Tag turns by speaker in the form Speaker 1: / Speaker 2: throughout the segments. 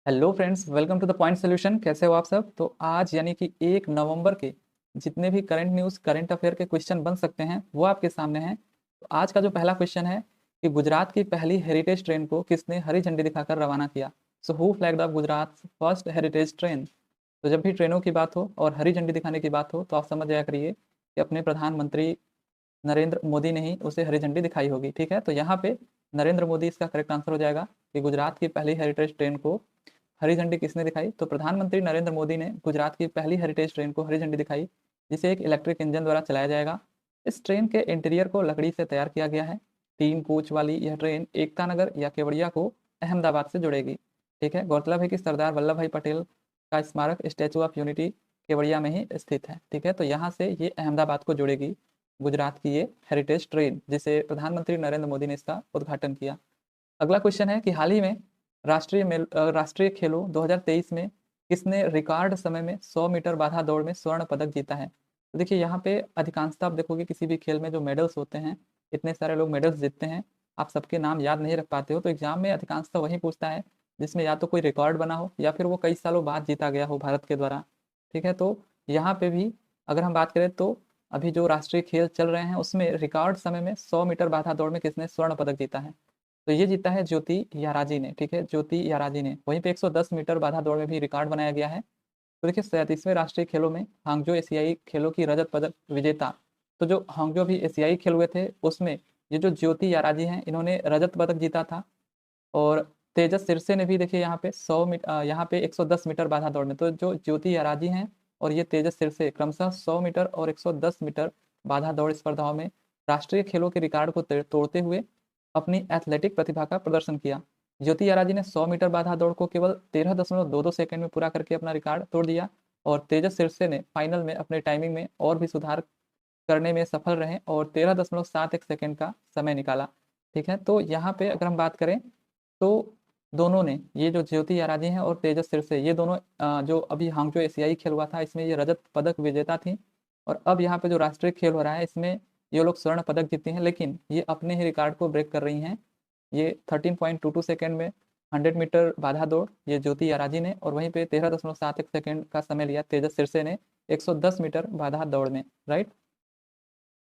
Speaker 1: Hello friends, welcome to the point solution. कैसे हो आप सब? तो आज यानी कि 1 नवंबर के जितने भी करंट न्यूज़ करंट अफेयर के क्वेश्चन बन सकते हैं वो आपके सामने हैं। तो आज का जो पहला क्वेश्चन है कि गुजरात की पहली हेरिटेज ट्रेन को किसने हरी झंडी दिखाकर रवाना किया? So who flagged of Gujarat first heritage train? तो जब भी ट्रेनों की बात हो और हरी झंडी दिखाने की बात हो तो आप समझ जाया करिए कि अपने प्रधानमंत्री नरेंद्र मोदी ने ही उसे हरी झंडी दिखाई होगी। ठीक है, तो यहाँ पे नरेंद्र मोदी इसका करेक्ट आंसर हो जाएगा कि गुजरात की पहली हेरिटेज ट्रेन को हरी झंडी किसने दिखाई? तो प्रधानमंत्री नरेंद्र मोदी ने गुजरात की पहली हेरिटेज ट्रेन को हरी झंडी दिखाई, जिसे एक इलेक्ट्रिक इंजन द्वारा चलाया जाएगा। इस ट्रेन के इंटीरियर को लकड़ी से तैयार किया गया है। 3 कोच वाली यह ट्रेन एकता नगर या केवड़िया को अहमदाबाद से जुड़ेगी। ठीक है, गौरतलब है कि सरदार वल्लभ भाई पटेल का स्मारक स्टैचू ऑफ यूनिटी केवड़िया में ही स्थित है। ठीक है, तो यहाँ से ये अहमदाबाद को जुड़ेगी गुजरात की ये हेरिटेज ट्रेन, जिसे प्रधानमंत्री नरेंद्र मोदी ने इसका उद्घाटन किया। अगला क्वेश्चन है कि हाल ही में राष्ट्रीय खेलों 2023 में किसने रिकॉर्ड समय में 100 मीटर बाधा दौड़ में स्वर्ण पदक जीता है? तो देखिए यहाँ पे अधिकांशतः आप देखोगे किसी भी खेल में जो मेडल्स होते हैं, इतने सारे लोग मेडल्स जीतते हैं, आप सबके नाम याद नहीं रख पाते हो, तो एग्जाम में अधिकांशतः वही पूछता है जिसमें या तो कोई रिकॉर्ड बना हो या फिर वो कई सालों बाद जीता गया हो भारत के द्वारा। ठीक है, तो यहाँ पे भी अगर हम बात करें तो अभी जो राष्ट्रीय खेल चल रहे हैं उसमें रिकॉर्ड समय में 100 मीटर बाधा दौड़ में किसने स्वर्ण पदक जीता है? तो ये जीता है ज्योति याराजी ने। ठीक है, ज्योति याराजी ने। वहीं पे 110 मीटर बाधा दौड़ में भी रिकॉर्ड बनाया गया है। तो देखिए 37वें राष्ट्रीय खेलों में हांगजो एशियाई खेलों की रजत पदक विजेता, तो जो हांगजो भी एशियाई खेल हुए थे उसमें ये जो ज्योति याराजी हैं इन्होंने रजत पदक जीता था। और तेजस सिरसे ने भी देखिए यहाँ पे 100 मीटर, यहाँ पे 110 मीटर बाधा दौड़ में, तो जो ज्योति याराजी हैं और ये तेजस सिरसे क्रमशः 100 मीटर और 110 मीटर बाधा दौड़ स्पर्धाओं में राष्ट्रीय खेलों के रिकॉर्ड को तोड़ते हुए अपनी एथलेटिक प्रतिभा का प्रदर्शन किया। ज्योति याराजी ने 100 मीटर बाधा दौड़ को केवल 13.22 सेकंड में पूरा करके अपना रिकॉर्ड तोड़ दिया और तेजस सिरसे ने फाइनल में अपने टाइमिंग में और भी सुधार करने में सफल रहे और 13.71 सेकंड का समय निकाला। ठीक है, तो यहाँ पे अगर हम बात करें तो दोनों ने, ये जो ज्योति याराजी हैं और तेजस सिरसे, ये दोनों जो अभी हांगजो एशियाई खेल हुआ था इसमें ये रजत पदक विजेता थी। और अब यहाँ पे जो राष्ट्रीय खेल हो रहा है इसमें ये लोग स्वर्ण पदक जीते हैं, लेकिन ये अपने ही रिकॉर्ड को ब्रेक कर रही हैं। ये 13.22 सेकेंड में 100 मीटर बाधा दौड़ ये ज्योति याराजी ने, और वहीं पे 13.71 सेकेंड का समय लिया तेजस सिरसे ने 110 मीटर बाधा दौड़ में। राइट,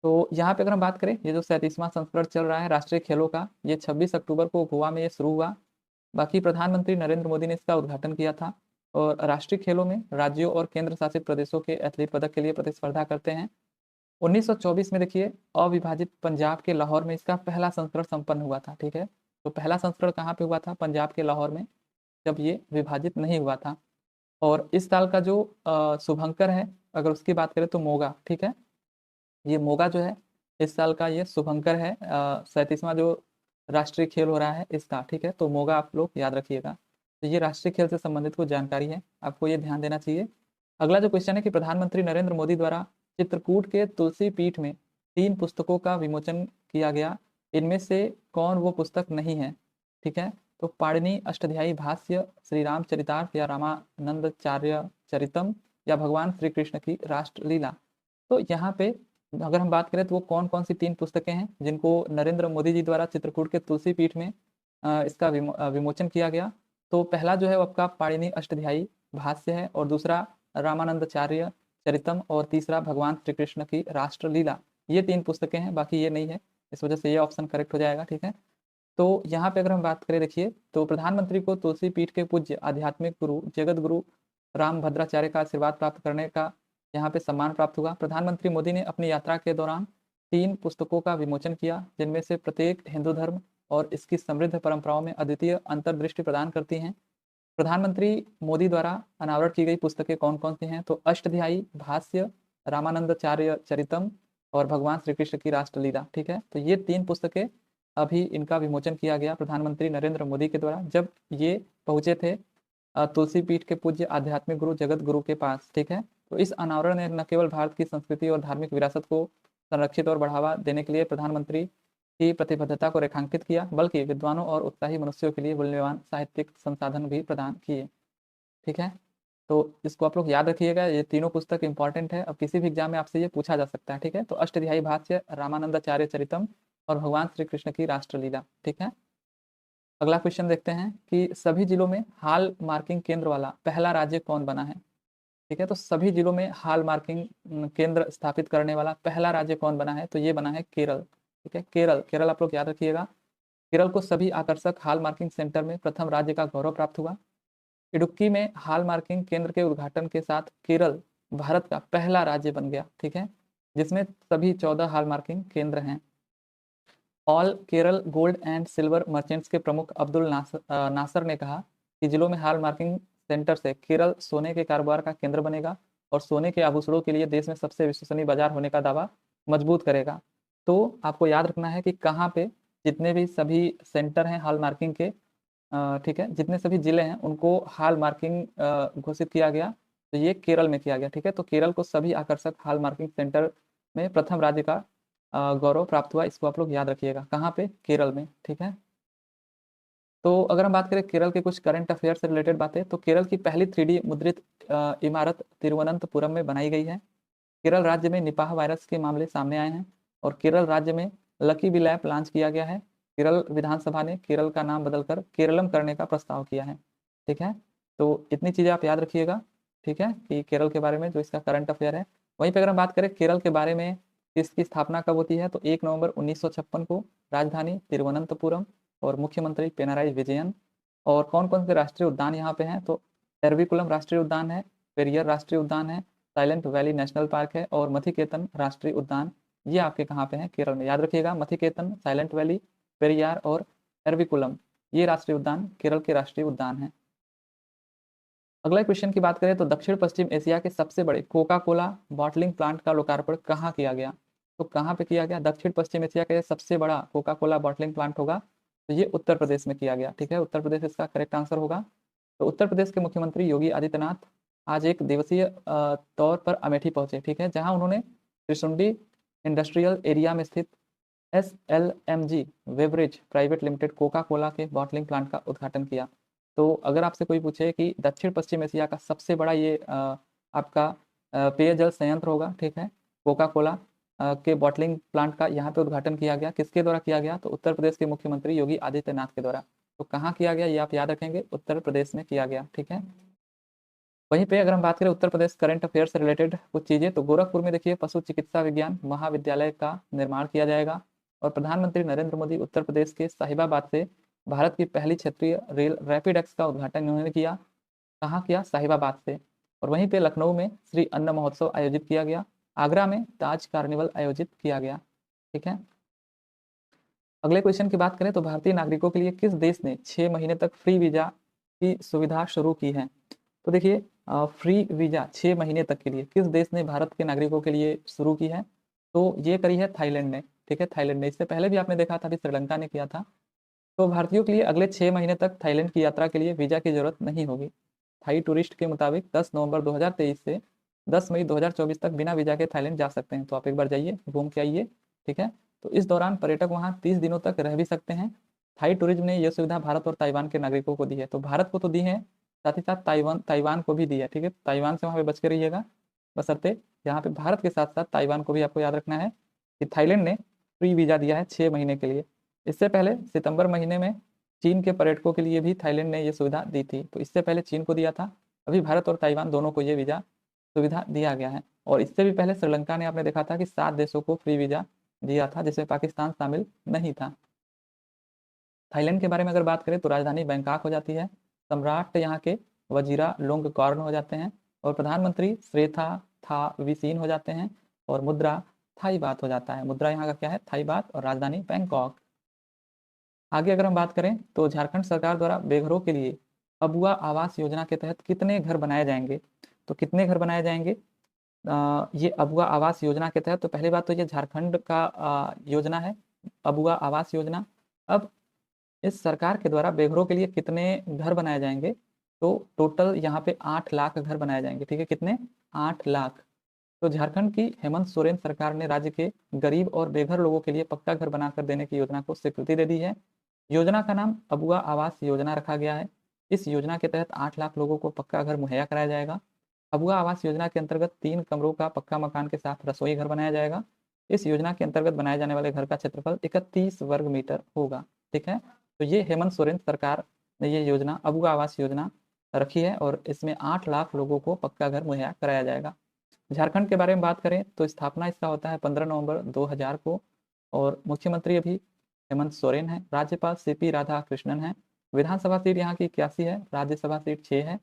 Speaker 1: तो यहाँ पे अगर हम बात करें, ये जो 37वां संस्करण चल रहा है राष्ट्रीय खेलों का, ये 26 अक्टूबर को गोवा में ये शुरू हुआ। बाकी प्रधानमंत्री नरेंद्र मोदी ने इसका उद्घाटन किया था। और राष्ट्रीय खेलों में राज्यों और केंद्र शासित प्रदेशों के एथलीट पदक के लिए प्रतिस्पर्धा करते हैं। 1924 में देखिए अविभाजित पंजाब के लाहौर में इसका पहला संस्करण संपन्न हुआ था। ठीक है, तो पहला संस्करण कहाँ पे हुआ था? पंजाब के लाहौर में, जब ये विभाजित नहीं हुआ था। और इस साल का जो शुभंकर है, अगर उसकी बात करें तो मोगा। ठीक है, ये मोगा जो है इस साल का ये शुभंकर है, 37वां जो राष्ट्रीय खेल हो रहा है इसका। ठीक है, तो मोगा आप लोग याद रखिएगा। तो ये राष्ट्रीय खेल से संबंधित कुछ जानकारी है, आपको ये ध्यान देना चाहिए। अगला जो क्वेश्चन है कि प्रधानमंत्री नरेंद्र मोदी द्वारा चित्रकूट के तुलसी पीठ में 3 पुस्तकों का विमोचन किया गया, इनमें से कौन वो पुस्तक नहीं है? ठीक है, तो पाणिनि अष्टाध्यायी भाष्य, श्री रामचरितार्थ या रामानंदाचार्य चरितम, या भगवान श्री कृष्ण की राष्ट्रलीला। तो यहाँ पे अगर हम बात करें तो वो कौन कौन सी 3 पुस्तकें हैं जिनको नरेंद्र मोदी जी द्वारा चित्रकूट के तुलसी पीठ में इसका विमोचन किया गया? तो पहला जो है वो आपका पाणिनि अष्टाध्यायी भाष्य है, और दूसरा रामानंदाचार्य चरितम, और तीसरा भगवान श्री कृष्ण की राष्ट्रलीला। ये 3 पुस्तकें हैं, बाकी ये नहीं है, इस वजह से ये ऑप्शन करेक्ट हो जाएगा। ठीक है, तो यहाँ पे अगर हम बात करें, देखिए तो प्रधानमंत्री को तुलसी पीठ के पूज्य आध्यात्मिक गुरु जगत गुरु राम भद्राचार्य का आशीर्वाद प्राप्त करने का यहाँ पे सम्मान प्राप्त हुआ। प्रधानमंत्री मोदी ने अपनी यात्रा के दौरान 3 पुस्तकों का विमोचन किया, जिनमें से प्रत्येक हिंदू धर्म और इसकी समृद्ध परंपराओं में अद्वितीय अंतर्दृष्टि प्रदान करती हैं। प्रधानमंत्री मोदी द्वारा अनावरण की गई पुस्तकें कौन कौन सी हैं? तो अष्टाध्यायी भाष्य, रामानंदाचार्य चरितम, और भगवान श्री कृष्ण की राष्ट्रलीला। ठीक है, तो ये 3 पुस्तकें अभी इनका विमोचन किया गया प्रधानमंत्री नरेंद्र मोदी के द्वारा, जब ये पहुंचे थे तुलसी पीठ के पूज्य आध्यात्मिक गुरु जगत गुरु के पास। ठीक है, तो इस अनावरण ने न केवल भारत की संस्कृति और धार्मिक विरासत को संरक्षित और बढ़ावा देने के लिए प्रधानमंत्री की प्रतिबद्धता को रेखांकित किया, बल्कि विद्वानों और उत्साही मनुष्यों के लिए मूल्यवान साहित्यिक संसाधन भी प्रदान किए। ठीक है, तो इसको आप लोग याद रखिएगा, ये तीनों पुस्तक इंपॉर्टेंट है, अब किसी भी एग्जाम में आपसे ये पूछा जा सकता है। ठीक है, तो अष्टाध्यायी भाष्य, रामानंदाचार्य चरितम, और भगवान श्री कृष्ण की राष्ट्रलीला। ठीक है। अगला क्वेश्चन देखते हैं कि सभी जिलों में हाल मार्किंग केंद्र वाला पहला राज्य कौन बना है। ठीक है, तो सभी जिलों में हाल मार्किंग केंद्र स्थापित करने वाला पहला राज्य कौन बना है, तो ये बना है केरल। ठीक है, केरल, केरल आप लोग याद रखिएगा। केरल को सभी आकर्षक हाल मार्किंग सेंटर में प्रथम राज्य का गौरव प्राप्त हुआ। इडुक्की में हाल मार्किंग केंद्र के उद्घाटन के साथ केरल भारत का पहला राज्य बन गया। ठीक है, जिसमें सभी 14 हाल मार्किंग केंद्र हैं। All Kerala gold and silver merchants के प्रमुख अब्दुल नासर ने कहा कि जिलों में हाल मार्किंग सेंटर से केरल सोने के कारोबार का केंद्र बनेगा और सोने के आभूषणों के लिए देश में सबसे विश्वसनीय बाजार होने का दावा मजबूत करेगा। तो आपको याद रखना है कि कहाँ पे जितने भी सभी सेंटर हैं हाल मार्किंग के, ठीक है, जितने सभी जिले हैं उनको हाल मार्किंग घोषित किया गया, तो ये केरल में किया गया। ठीक है, तो केरल को सभी आकर्षक हाल मार्किंग सेंटर में प्रथम राज्य का गौरव प्राप्त हुआ। इसको आप लोग याद रखिएगा, कहाँ पे, केरल में। ठीक है, तो अगर हम बात करें केरल के कुछ करंट अफेयर से रिलेटेड बातें, तो केरल की पहली 3D मुद्रित इमारत तिरुवनंतपुरम में बनाई गई है। केरल राज्य में निपाह वायरस के मामले सामने आए हैं और केरल राज्य में लकी बी लैब लॉन्च किया गया है। केरल विधानसभा ने केरल का नाम बदलकर केरलम करने का प्रस्ताव किया है। ठीक है, तो इतनी चीज़ें आप याद रखिएगा। ठीक है, कि केरल के बारे में जो इसका करंट अफेयर है। वहीं पर अगर हम बात करें केरल के बारे में, इसकी स्थापना कब होती है, तो 1 नवंबर 1956 को राजधानी तिरुवनंतपुरम और मुख्यमंत्री पिनाराई विजयन। और कौन कौन से राष्ट्रीय उद्यान यहाँ पे हैं, तो एरविकुलम राष्ट्रीय उद्यान है, पेरियर राष्ट्रीय उद्यान है, साइलेंट वैली नेशनल पार्क है और मथिकेतन राष्ट्रीय उद्यान। ये आपके कहाँ पे हैं, केरल में। याद रखिएगा, मथिकेतन, साइलेंट वैली, पेरियार और एरविकुलम, ये राष्ट्रीय उद्यान केरल के राष्ट्रीय उद्यान हैं। अगला क्वेश्चन की बात करें तो दक्षिण पश्चिम एशिया के सबसे बड़े कोका कोला बॉटलिंग प्लांट का लोकार्पण कहाँ किया गया, तो कहाँ पे किया गया, दक्षिण पश्चिम एशिया का सबसे बड़ा कोका कोला बॉटलिंग प्लांट होगा, तो ये उत्तर प्रदेश में किया गया। ठीक है, उत्तर प्रदेश इसका करेक्ट आंसर होगा। तो उत्तर प्रदेश के मुख्यमंत्री योगी आदित्यनाथ आज एक दिवसीय तौर पर अमेठी पहुंचे। ठीक है, जहां उन्होंने त्रिशुंडी इंडस्ट्रियल एरिया में स्थित SLMG beverage private limited coca cola के बॉटलिंग प्लांट का उद्घाटन किया। तो अगर आपसे कोई पूछे कि दक्षिण पश्चिम एशिया का सबसे बड़ा ये आपका पेयजल संयंत्र होगा, ठीक है, कोका कोला के बॉटलिंग प्लांट का यहाँ पे उद्घाटन किया गया, किसके द्वारा किया गया, तो उत्तर प्रदेश के मुख्यमंत्री योगी आदित्यनाथ के द्वारा। तो कहाँ किया गया, ये आप याद रखेंगे, उत्तर प्रदेश में किया गया। ठीक है, वहीं पे अगर हम बात करें उत्तर प्रदेश करंट अफेयर से रिलेटेड कुछ चीजें, तो गोरखपुर में देखिए पशु चिकित्सा विज्ञान महाविद्यालय का निर्माण किया जाएगा। और प्रधानमंत्री नरेंद्र मोदी उत्तर प्रदेश के साहिबाबाद से भारत की पहली क्षेत्रीय रेल रैपिड एक्स का उद्घाटन उन्होंने किया। कहाँ किया, साहिबाबाद से। और वहीं पे लखनऊ में श्री अन्न महोत्सव आयोजित किया गया। आगरा में ताज कार्निवल आयोजित किया गया। ठीक है, अगले क्वेश्चन की बात करें तो भारतीय नागरिकों के लिए किस देश ने 6 महीने तक फ्री वीजा की सुविधा शुरू की है, तो देखिए फ्री वीजा 6 महीने तक के लिए किस देश ने भारत के नागरिकों के लिए शुरू की है, तो ये करी है थाईलैंड ने। ठीक है, थाईलैंड ने, इससे पहले भी आपने देखा था, अभी श्रीलंका ने किया था। तो भारतीयों के लिए अगले 6 महीने तक थाईलैंड की यात्रा के लिए वीजा की जरूरत नहीं होगी। थाई टूरिस्ट के मुताबिक 10 नवंबर 2023 से 10 मई 2024 तक बिना वीजा के थाईलैंड जा सकते हैं। तो आप एक बार जाइए, घूम के आइए। ठीक है, तो इस दौरान पर्यटक वहाँ 30 दिनों तक रह भी सकते हैं। थाई टूरिज्म ने यह सुविधा भारत और ताइवान के नागरिकों को दी है। तो भारत को तो दी है, साथ ही साथ ताइवान को भी दी है। ठीक है, ताइवान से वहाँ पे बच के रहिएगा, बशर्ते यहाँ पे भारत के साथ साथ ताइवान को भी आपको याद रखना है कि थाईलैंड ने फ्री वीजा दिया है 6 महीने के लिए। इससे पहले सितंबर महीने में चीन के पर्यटकों के लिए भी थाईलैंड ने यह सुविधा दी थी। तो इससे पहले चीन को दिया था, अभी भारत और ताइवान दोनों को ये वीजा सुविधा दिया गया है। और इससे भी पहले श्रीलंका ने आपने देखा था कि 7 देशों को फ्री वीजा दिया था, जिसमें पाकिस्तान शामिल नहीं था। थाईलैंड के बारे में अगर बात करें तो राजधानी बैंकॉक हो जाती है, सम्राट यहाँ के वजीरा लोंगकॉर्न हो जाते हैं और प्रधानमंत्री श्रेथा था विसीन हो जाते हैं और मुद्रा थाई बात हो जाता है। मुद्रा यहाँ का क्या है, थाई बात, और राजधानी बैंकॉक। आगे अगर हम बात करें तो झारखंड सरकार द्वारा बेघरों के लिए अबुआ आवास योजना के तहत कितने घर बनाए जाएंगे, तो कितने घर बनाए जाएंगे ये अबुआ आवास योजना के तहत। तो पहली बात तो ये झारखंड का योजना है, अबुआ आवास योजना। अब इस सरकार के द्वारा बेघरों के लिए कितने घर बनाए जाएंगे, तो टोटल यहाँ पे 8 लाख घर बनाए जाएंगे। ठीक है, कितने, 8 लाख। तो झारखंड की हेमंत सोरेन सरकार ने राज्य के गरीब और बेघर लोगों के लिए पक्का घर बनाकर देने की योजना को स्वीकृति दे दी है। योजना का नाम अबुआ आवास योजना रखा गया है। इस योजना के तहत 8 लाख लोगों को पक्का घर मुहैया कराया जाएगा। अबुआ आवास योजना के अंतर्गत 3 कमरों का पक्का मकान के साथ रसोई घर बनाया जाएगा। इस योजना के अंतर्गत बनाए जाने वाले घर का क्षेत्रफल 31 वर्ग मीटर होगा। ठीक है, तो ये हेमंत सोरेन सरकार ने ये योजना अबू आवास योजना रखी है और इसमें 8 लाख लोगों को पक्का घर मुहैया कराया जाएगा। झारखंड के बारे में बात करें तो स्थापना इसका होता है 15 नवंबर 2000 को और मुख्यमंत्री अभी हेमंत सोरेन है। राज्यपाल सीपी राधाकृष्णन है। विधानसभा सीट यहाँ की 81 है, राज्यसभा सीट 6 है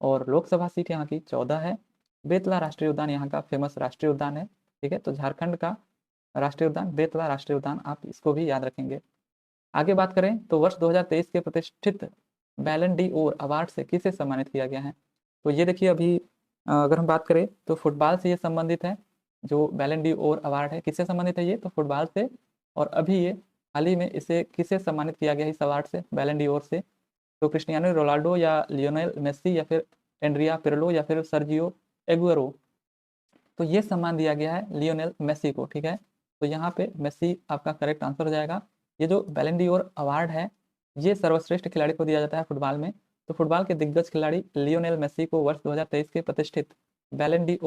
Speaker 1: और लोकसभा सीट यहाँ की 14 है। बेतला राष्ट्रीय उद्यान यहाँ का फेमस राष्ट्रीय उद्यान है। ठीक है, तो झारखंड का राष्ट्रीय उद्यान बेतला राष्ट्रीय उद्यान, आप इसको भी याद रखेंगे। आगे बात करें तो वर्ष 2023 के प्रतिष्ठित बैलन डी ओर अवार्ड से किसे सम्मानित किया गया है? तो ये देखिए अभी अगर हम बात करें तो फुटबॉल से ये संबंधित है। जो बैलन डी ओर अवार्ड है किससे संबंधित है? ये तो फुटबॉल से, और अभी ये हाल ही में इसे किसे सम्मानित किया गया इस अवार्ड से, बैलन डी ओर से? तो क्रिस्टियानो रोनाल्डो या लियोनेल मेसी या फिर एंड्रिया पिरलो या फिर सर्जियो एगुएरो? तो ये सम्मान दिया गया है लियोनेल मेसी को। ठीक है, तो यहाँ पे मेसी आपका करेक्ट आंसर हो जाएगा। ये जो बैलन डी ओर अवार्ड है ये सर्वश्रेष्ठ खिलाड़ी को दिया जाता है फुटबॉल में। तो फुटबॉल के दिग्गज खिलाड़ी लियोनेल मेसी को वर्ष 2023 के प्रतिष्ठित बैलन डी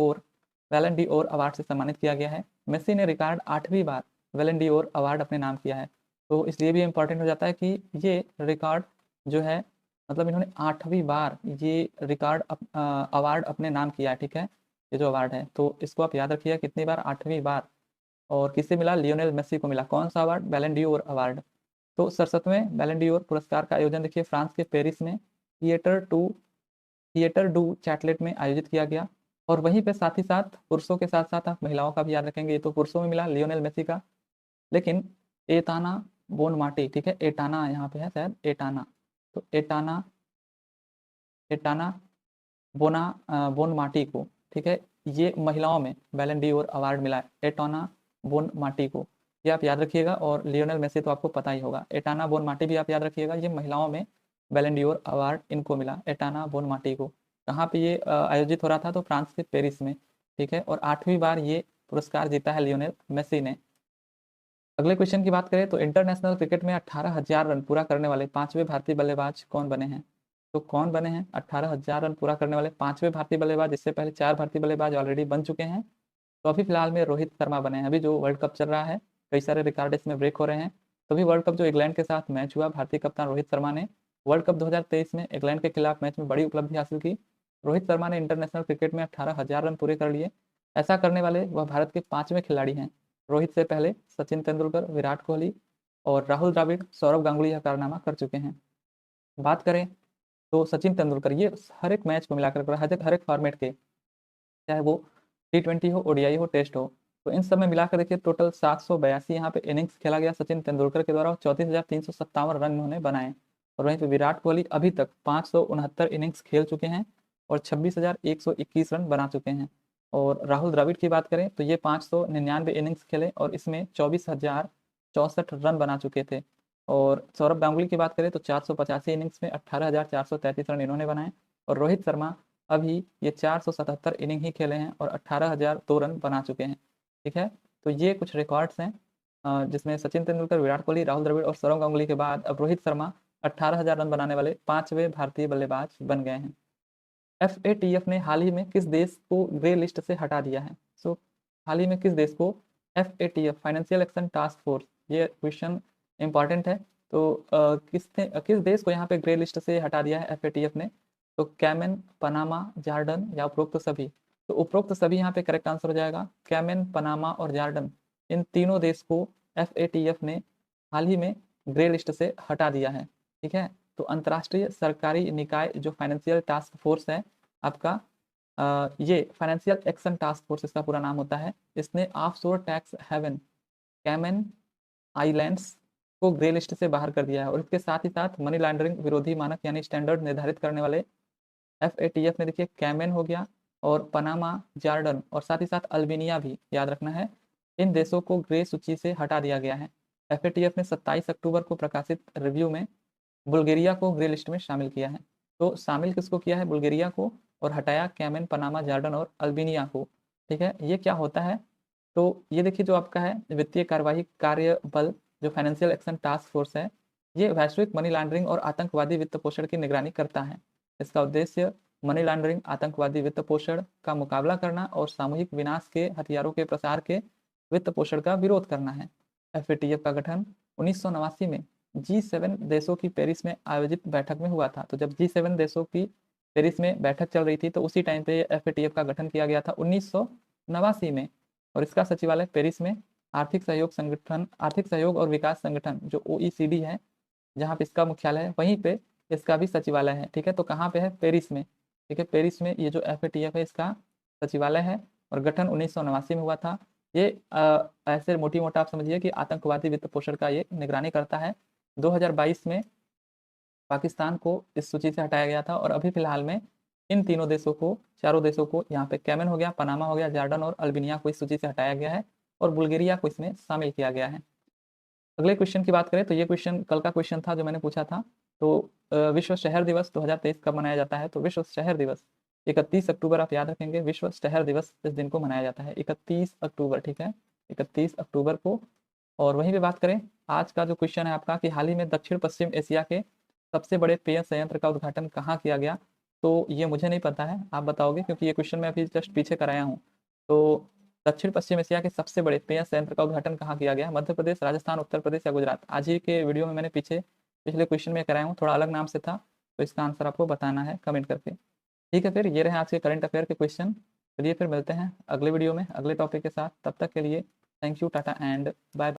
Speaker 1: ओर अवार्ड से सम्मानित किया गया है। मेसी ने रिकॉर्ड 8वीं बार बैलन डी ओर अवार्ड अपने नाम किया है। तो इसलिए भी इंपॉर्टेंट हो जाता है कि ये रिकॉर्ड जो है मतलब इन्होंने 8वीं बार ये रिकॉर्ड अवार्ड अपने नाम किया है। ठीक है, ये जो अवार्ड है तो इसको आप याद रखिए कितनी बार, 8वीं बार। और किससे मिला? लियोनेल मेसी को मिला। कौन सा अवार्ड? बैलन डी ओर अवार्ड। तो 67वें बैलन डी ओर पुरस्कार का आयोजन देखिए फ्रांस के पेरिस में थिएटर डू चैटलेट में आयोजित किया गया। और वहीं पे साथ ही साथ पुरुषों के साथ साथ आप महिलाओं का भी याद रखेंगे। ये तो पुरुषों में मिला लियोनेल मेसी का, लेकिन एटाना बोनमाटी, ठीक है, एटाना यहाँ पे है शायद, एटाना, तो एटाना बोनमाटी को, ठीक है, ये महिलाओं में बैलन डी ओर अवार्ड मिला है एटाना बोनमाटी को। ये आप याद रखिएगा। और लियोनेल मेसी तो आपको पता ही होगा, एटाना बोनमाटी भी आप याद रखिएगा। ये महिलाओं में बैलन डी ओर अवार्ड इनको मिला, एटाना बोनमाटी को। कहाँ पे ये आयोजित हो रहा था? तो फ्रांस के पेरिस में। ठीक है, और 8वीं बार ये पुरस्कार जीता है लियोनेल मेसी ने। अगले क्वेश्चन की बात करें तो इंटरनेशनल क्रिकेट में 18,000 रन पूरा करने वाले 5वें भारतीय बल्लेबाज कौन बने हैं? तो कौन बने हैं 18,000 रन पूरा करने वाले 5वें भारतीय बल्लेबाज? इससे पहले 4 भारतीय बल्लेबाज ऑलरेडी बन चुके हैं। तो अभी फिलहाल में रोहित शर्मा बने हैं। अभी जो वर्ल्ड कप चल रहा है कई सारे रिकॉर्ड इसमें ब्रेक हो रहे हैं। तो अभी वर्ल्ड कप जो इंग्लैंड के साथ मैच हुआ, भारतीय कप्तान रोहित शर्मा ने वर्ल्ड कप 2023 में इंग्लैंड के खिलाफ मैच में बड़ी उपलब्धि हासिल की। रोहित शर्मा ने इंटरनेशनल क्रिकेट में 18,000 रन पूरे कर लिए। ऐसा करने वाले वह भारत के 5वें खिलाड़ी हैं। रोहित से पहले सचिन तेंदुलकर, विराट कोहली और राहुल द्रविड़, सौरव गांगुली यह कारनामा कर चुके हैं। बात करें तो सचिन तेंदुलकर ये हर एक मैच को मिलाकर हर एक फॉर्मेट के, चाहे वो T20 हो, ODI हो, टेस्ट हो, तो इन सब में मिलाकर देखिए टोटल 782 यहाँ पे इनिंग्स खेला गया सचिन तेंदुलकर के द्वारा, 34,357 रन उन्होंने बनाए। और वहीं पे विराट कोहली अभी तक 569 इनिंग्स खेल चुके हैं और 26,121 रन बना चुके हैं। और राहुल द्रविड़ की बात करें तो ये 599 इनिंग्स खेले और इसमें 24,064 रन बना चुके थे। और सौरभ गांगुली की बात करें तो 485 इनिंग्स में 18,433 रन इन्होंने बनाए। और रोहित शर्मा अभी ये 477 इनिंग ही खेले हैं और 18,002 रन बना चुके हैं। ठीक है, तो ये कुछ रिकॉर्ड्स हैं जिसमें सचिन तेंदुलकर, विराट कोहली, राहुल द्रविड़ और सौरव गांगुली के बाद अब रोहित शर्मा 18,000 रन बनाने वाले 5वें भारतीय बल्लेबाज बन गए हैं। FATF ने हाल ही में किस देश को ग्रे लिस्ट से हटा दिया है? सो हाल ही में किस देश को FATF financial action task force, ये क्वेश्चन इंपॉर्टेंट है, तो किस देश को यहाँ पे ग्रे लिस्ट से हटा दिया है FATF ने? तो कैमन, पनामा, जॉर्डन या उपरोक्त सभी? तो उपरोक्त सभी यहाँ पे करेक्ट आंसर हो जाएगा। कैमन, पनामा और जॉर्डन, इन तीनों देश को FATF ने हाल ही में ग्रे लिस्ट से हटा दिया है। ठीक है, तो अंतर्राष्ट्रीय सरकारी निकाय जो फाइनेंशियल टास्क फोर्स है आपका, ये फाइनेंशियल एक्शन टास्क फोर्स इसका पूरा नाम होता है, इसने offshore tax haven Cayman Islands को ग्रे लिस्ट से बाहर कर दिया है। और इसके साथ ही साथ मनी लॉन्ड्रिंग विरोधी मानक यानी स्टैंडर्ड निर्धारित करने वाले FATF ने देखिए कैमन हो गया और पनामा, जॉर्डन और साथ ही साथ अल्बेनिया भी याद रखना है, इन देशों को ग्रे सूची से हटा दिया गया है। FATF ने 27 अक्टूबर को प्रकाशित रिव्यू में बुल्गारिया को ग्रे लिस्ट में शामिल किया है। तो शामिल किसको किया है? बुल्गारिया को, और हटाया कैमन, पनामा, जॉर्डन और अल्बेनिया को। ठीक है, ये क्या होता है? तो ये देखिए जो आपका है वित्तीय कार्यवाही कार्य बल जो फाइनेंशियल एक्शन टास्क फोर्स है, ये वैश्विक मनी लॉन्ड्रिंग और आतंकवादी वित्त पोषण की निगरानी करता है। इसका उद्देश्य मनी लॉन्ड्रिंग, आतंकवादी वित्त पोषण का मुकाबला करना और सामूहिक विनाश के हथियारों के प्रसार के वित्त पोषण का विरोध करना है। FATF का गठन 1989 में G7 देशों की पेरिस में आयोजित बैठक में हुआ था। तो जब G7 देशों की पेरिस में बैठक चल रही थी तो उसी टाइम पे FATF का गठन किया गया था 1989 में, और इसका सचिवालय पेरिस में आर्थिक सहयोग और विकास संगठन जो OECD है, जहाँ पे इसका मुख्यालय है, वहीं पे इसका भी सचिवालय है। ठीक है, तो कहाँ पे है? पेरिस में। ठीक है, पेरिस में ये जो FATF है इसका सचिवालय है, और गठन 1989 में हुआ था। ये ऐसे मोटी मोटा आप समझिए कि आतंकवादी वित्त पोषण का ये निगरानी करता है। 2022 में पाकिस्तान को इस सूची से हटाया गया था, और अभी फिलहाल में इन चारों देशों को यहाँ पे कैमन हो गया, पनामा हो गया, जॉर्डन और अल्बानिया को इस सूची से हटाया गया है, और बुल्गारिया को इसमें शामिल किया गया है। अगले क्वेश्चन की बात करें तो ये क्वेश्चन कल का क्वेश्चन था जो मैंने पूछा था। तो विश्व शहर दिवस 2023 कब मनाया जाता है? तो विश्व शहर दिवस 31 अक्टूबर, आप याद रखेंगे, विश्व शहर दिवस इस दिन को मनाया जाता है, 31 अक्टूबर। ठीक है, 31 अक्टूबर को। और वहीं पे बात करें, आज का जो क्वेश्चन है आपका कि हाल ही में दक्षिण पश्चिम एशिया के सबसे बड़े पेय संयंत्र का उद्घाटन कहाँ किया गया? तो ये मुझे नहीं पता है, आप बताओगे, क्योंकि ये क्वेश्चन मैं अभी जस्ट पीछे कराया हूँ। तो दक्षिण पश्चिम एशिया के सबसे बड़े पेय संयंत्र का उद्घाटन कहाँ किया गया? मध्य प्रदेश, राजस्थान, उत्तर प्रदेश या गुजरात? आज ही के वीडियो में मैंने पिछले क्वेश्चन में कराया हूँ, थोड़ा अलग नाम से था, तो इसका आंसर आपको बताना है कमेंट करके। ठीक है, फिर ये रहे आज के करंट अफेयर के क्वेश्चन। चलिए फिर मिलते हैं अगले वीडियो में अगले टॉपिक के साथ। तब तक के लिए thank you, tata and bye.